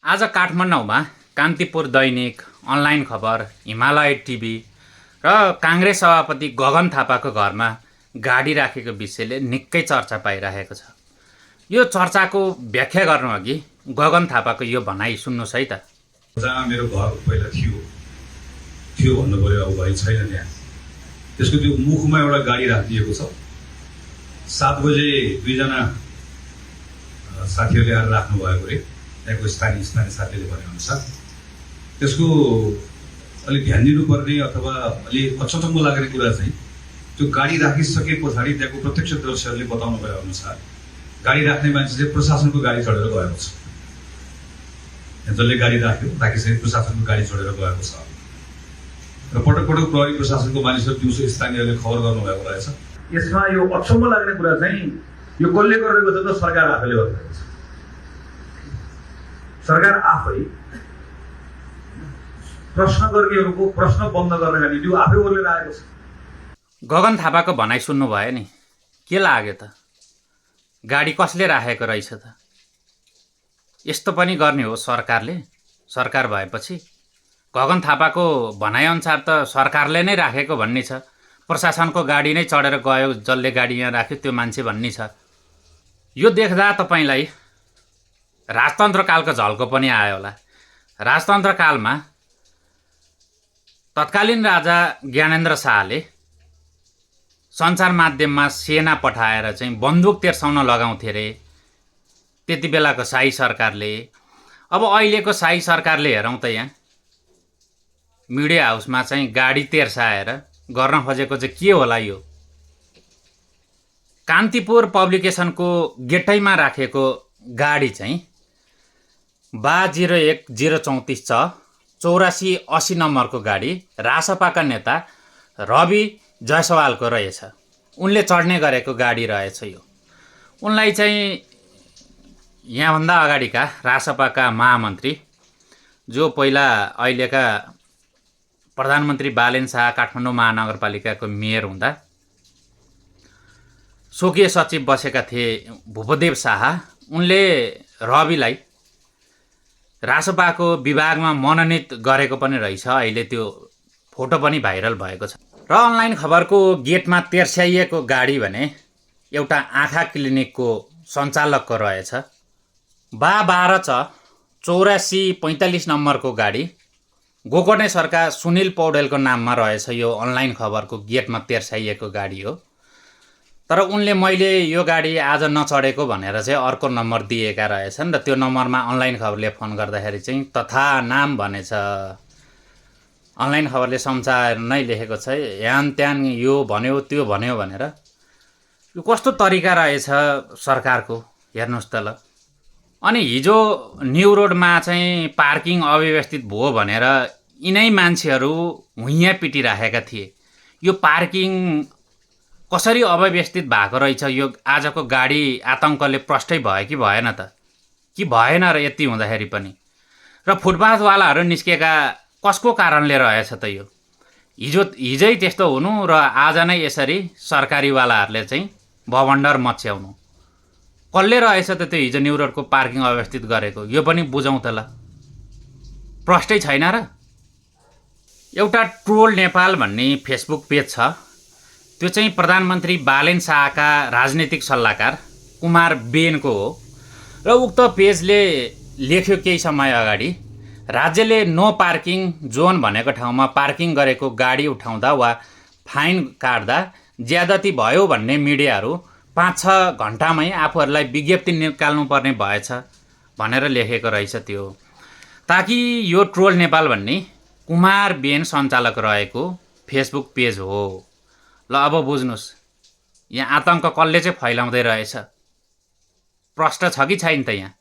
आज काठमाडौँमा कान्तिपुर दैनिक, अनलाइन खबर, हिमालय टिभी र काङ्ग्रेस सभापति गगन थापाको घरमा गाडी राखेको विषयले निकै चर्चा पाइरहेको छ। यो चर्चाको व्याख्या गर्नु अघि गगन थापाको यो भनाइ सुन्नुहोस् है त। जहाँ मेरो घर पहिला थियो भन्नु पर्यो, अब भाइ छैन त्यहाँ। त्यसको त्यो मुखमा एउटा गाडी राखिदिएको छ। 7 बजे दुईजना साथीहरूले आएर राख्नु भएको रे, त्यहाँको स्थानीय साथीले भने अनुसार। त्यसको अलिक ध्यान दिनुपर्ने अथवा अलिक अचम्म लाग्ने कुरा चाहिँ त्यो गाडी राखिसके पछाडि त्यहाँको प्रत्यक्षदर्शीहरूले बताउनु भए अनुसार गाडी राख्ने मान्छे चाहिँ प्रशासनको गाडी चढेर गएको छ। जसले गाडी राखिसके प्रशासनको गाडी चढेर गएको छ र पटक पटक प्रहरी प्रशासनको मानिसहरू दिउँसो स्थानीयहरूले खबर गर्नुभएको रहेछ। यसमा यो अचम्म लाग्ने कुरा चाहिँ यो कसले गरेको छ त सरकार आफैले गरिरहेको छ। सरकार आफै प्रश्न गर्नेहरूको प्रश्न बन्द गर्नका निम्ति आफै बोलेर आएको छ। गगन थापाको भनाइ सुन्नु भयो नि, के लाग्यो त? गाडी कसले राखेको रहेछ त? यस्तो पनि गर्ने हो सरकारले? सरकार भएपछि गगन थापाको भनाइअनुसार त सरकारले नै राखेको भन्ने छ। प्रशासनको गाडी नै चढेर गयो, जसले गाडी यहाँ राख्यो त्यो मान्छे भन्ने छ। यो देख्दा तपाईँलाई राजतन्त्रकालको झल्को पनि आयो होला। राजतन्त्रकालमा तत्कालीन राजा ज्ञानेन्द्र शाहले सञ्चार माध्यममा सेना पठाएर चाहिँ बन्दुक तेर्साउन लगाउँथे रे त्यति बेलाको शाही सरकारले। अब अहिलेको शाही सरकारले हेरौँ त, यहाँ मिडिया हाउसमा चाहिँ गाडी तेर्साएर गर्न खोजेको चाहिँ के होला? यो कान्तिपुर पब्लिकेसनको गेटैमा राखेको गाडी चाहिँ 01 छ, 8480 नम्बरको गाडी रासपाका नेता रवि जयसवालको रहेछ। उनले चढ्ने गरेको गाडी रहेछ यो। उनलाई चाहिँ यहाँभन्दा अगाडिका रासपाका महामन्त्री, जो पहिला अहिलेका प्रधानमन्त्री बालेन शाह काठमाडौँ महानगरपालिकाको मेयर हुँदा स्वकीय सचिव बसेका थिए भूपदेव शाह, उनले रविलाई रासपाको विभागमा मनोनित गरेको पनि रहेछ। अहिले त्यो फोटो पनि भाइरल भएको छ। र अनलाइन खबरको गेटमा तेर्स्याइएको गाडी भने एउटा आँखा क्लिनिकको सञ्चालकको रहेछ। 12 छ, 8445 नम्बरको गाडी गोकर्णेश्वरका सुनिल पौडेलको नाममा रहेछ। यो अनलाइन खबरको गेटमा तेर्स्याइएको गाडी हो। तर उनले मैले यो गाडी आज नचढेको भनेर चाहिँ अर्को नम्बर दिएका रहेछन् र त्यो नम्बरमा अनलाइन खबरले फोन गर्दाखेरि चाहिँ तथा नाम भनेछ। अनलाइन खबरले समाचार नै लेखेको छ, ह्यान त्यान यो भन्यो त्यो भन्यो भनेर। यो कस्तो तरिका रहेछ सरकारको, हेर्नुहोस् त ल। अनि हिजो न्यू रोडमा चाहिँ पार्किङ अव्यवस्थित भयो भनेर यिनै मान्छेहरू भुइँया पिटिराखेका थिए। यो पार्किङ कसरी अव्यवस्थित भएको रहेछ? यो आजको गाडी आतङ्कले प्रष्टै भयो कि भएन त? कि भएन र यति हुँदाखेरि पनि? र फुटपाथवालाहरू निस्केका कसको कारणले रहेछ त? यो हिजै त्यस्तो हुनु र आज नै यसरी सरकारीवालाहरूले चाहिँ भवण्डर मच्याउनु, कसले रहेछ त त्यो हिजो न्यू रोडको पार्किङ अव्यवस्थित गरेको? यो पनि बुझौँ त ल। प्रष्टै छैन र? एउटा ट्रोल नेपाल भन्ने फेसबुक पेज छ, त्यो चाहिँ प्रधानमन्त्री बालेन शाहका राजनीतिक सल्लाहकार कुमार बेनको हो। र उक्त पेजले लेख्यो केही समय अगाडि, राज्यले नो पार्किङ जोन भनेको ठाउँमा पार्किङ गरेको गाडी उठाउँदा वा फाइन काट्दा ज्यादती भयो भन्ने मिडियाहरू 5-6 घन्टामै आफूहरूलाई विज्ञप्ति निकाल्नुपर्ने भएछ भनेर लेखेको रहेछ त्यो। ताकि यो ट्रोल नेपाल भन्ने कुमार बेन सञ्चालक रहेको फेसबुक पेज हो। ल अब बुझ्नुहोस्, यहाँ आतङ्क कसले चाहिँ फैलाउँदै रहेछ? प्रश्न छ कि छैन त यहाँ?